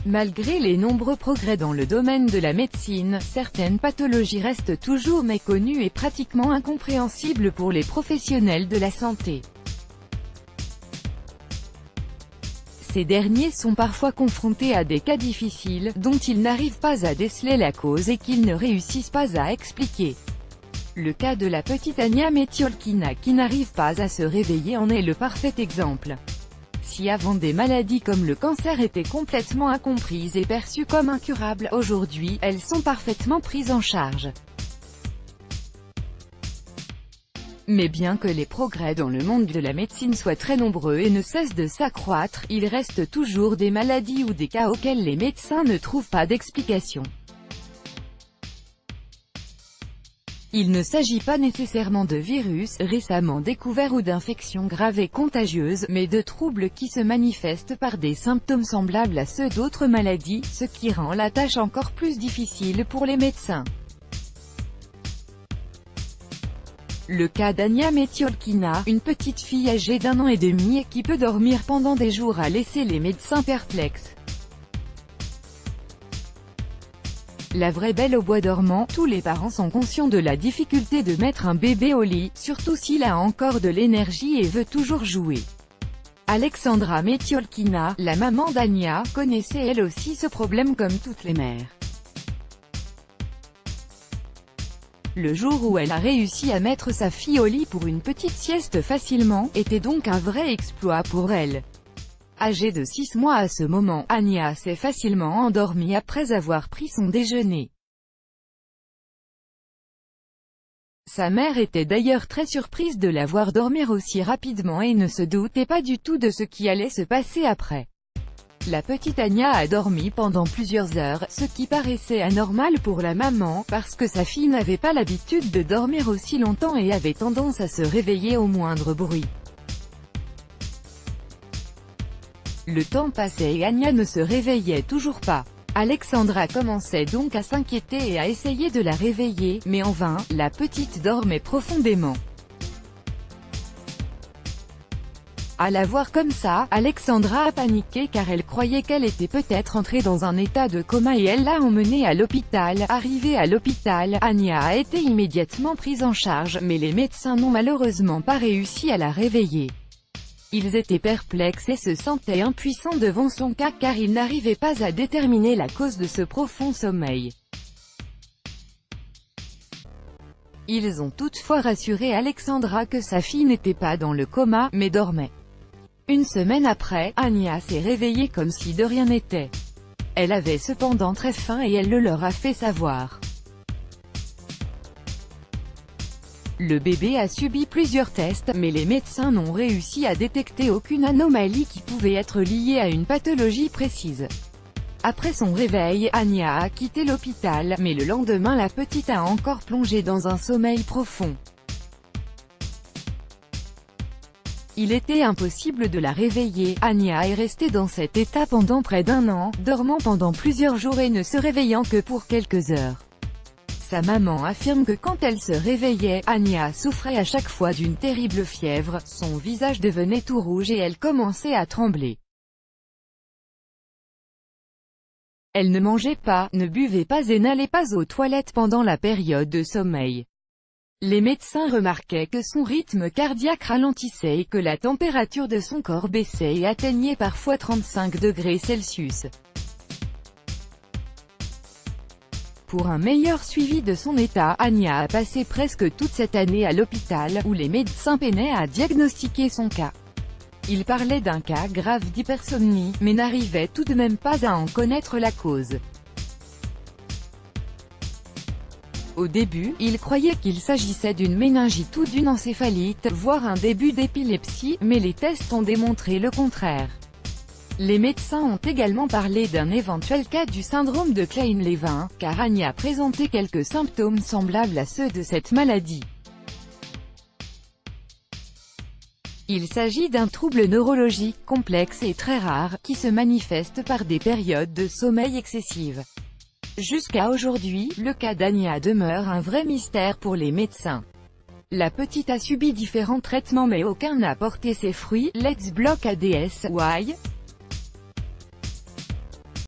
Malgré les nombreux progrès dans le domaine de la médecine, certaines pathologies restent toujours méconnues et pratiquement incompréhensibles pour les professionnels de la santé. Ces derniers sont parfois confrontés à des cas difficiles, dont ils n'arrivent pas à déceler la cause et qu'ils ne réussissent pas à expliquer. Le cas de la petite Ania Metiolkina qui n'arrive pas à se réveiller en est le parfait exemple. Si avant des maladies comme le cancer étaient complètement incomprises et perçues comme incurables, aujourd'hui, elles sont parfaitement prises en charge. Mais bien que les progrès dans le monde de la médecine soient très nombreux et ne cessent de s'accroître, il reste toujours des maladies ou des cas auxquels les médecins ne trouvent pas d'explication. Il ne s'agit pas nécessairement de virus récemment découverts ou d'infections graves et contagieuses, mais de troubles qui se manifestent par des symptômes semblables à ceux d'autres maladies, ce qui rend la tâche encore plus difficile pour les médecins. Le cas d'Ania Metiolkina, une petite fille âgée d'1 an et demi et qui peut dormir pendant des jours a laissé les médecins perplexes. La vraie belle au bois dormant, tous les parents sont conscients de la difficulté de mettre un bébé au lit, surtout s'il a encore de l'énergie et veut toujours jouer. Alexandra Metiolkina, la maman d'Ania, connaissait elle aussi ce problème comme toutes les mères. Le jour où elle a réussi à mettre sa fille au lit pour une petite sieste facilement, était donc un vrai exploit pour elle. Âgée de 6 mois à ce moment, Ania s'est facilement endormie après avoir pris son déjeuner. Sa mère était d'ailleurs très surprise de la voir dormir aussi rapidement et ne se doutait pas du tout de ce qui allait se passer après. La petite Ania a dormi pendant plusieurs heures, ce qui paraissait anormal pour la maman, parce que sa fille n'avait pas l'habitude de dormir aussi longtemps et avait tendance à se réveiller au moindre bruit. Le temps passait et Ania ne se réveillait toujours pas. Alexandra commençait donc à s'inquiéter et à essayer de la réveiller, mais en vain, la petite dormait profondément. À la voir comme ça, Alexandra a paniqué car elle croyait qu'elle était peut-être entrée dans un état de coma et elle l'a emmenée à l'hôpital. Arrivée à l'hôpital, Ania a été immédiatement prise en charge, mais les médecins n'ont malheureusement pas réussi à la réveiller. Ils étaient perplexes et se sentaient impuissants devant son cas car ils n'arrivaient pas à déterminer la cause de ce profond sommeil. Ils ont toutefois rassuré Alexandra que sa fille n'était pas dans le coma, mais dormait. Une semaine après, Ania s'est réveillée comme si de rien n'était. Elle avait cependant très faim et elle le leur a fait savoir. Le bébé a subi plusieurs tests, mais les médecins n'ont réussi à détecter aucune anomalie qui pouvait être liée à une pathologie précise. Après son réveil, Ania a quitté l'hôpital, mais le lendemain la petite a encore plongé dans un sommeil profond. Il était impossible de la réveiller. Ania est restée dans cet état pendant près d'1 an, dormant pendant plusieurs jours et ne se réveillant que pour quelques heures. Sa maman affirme que quand elle se réveillait, Ania souffrait à chaque fois d'une terrible fièvre, son visage devenait tout rouge et elle commençait à trembler. Elle ne mangeait pas, ne buvait pas et n'allait pas aux toilettes pendant la période de sommeil. Les médecins remarquaient que son rythme cardiaque ralentissait et que la température de son corps baissait et atteignait parfois 35 degrés Celsius. Pour un meilleur suivi de son état, Ania a passé presque toute cette année à l'hôpital, où les médecins peinaient à diagnostiquer son cas. Ils parlaient d'un cas grave d'hypersomnie, mais n'arrivaient tout de même pas à en connaître la cause. Au début, ils croyaient qu'il s'agissait d'une méningite ou d'une encéphalite, voire un début d'épilepsie, mais les tests ont démontré le contraire. Les médecins ont également parlé d'un éventuel cas du syndrome de Klein-Levin, car Ania présentait quelques symptômes semblables à ceux de cette maladie. Il s'agit d'un trouble neurologique complexe et très rare, qui se manifeste par des périodes de sommeil excessives. Jusqu'à aujourd'hui, le cas d'Ania demeure un vrai mystère pour les médecins. La petite a subi différents traitements mais aucun n'a porté ses fruits. Let's block ADS. Why?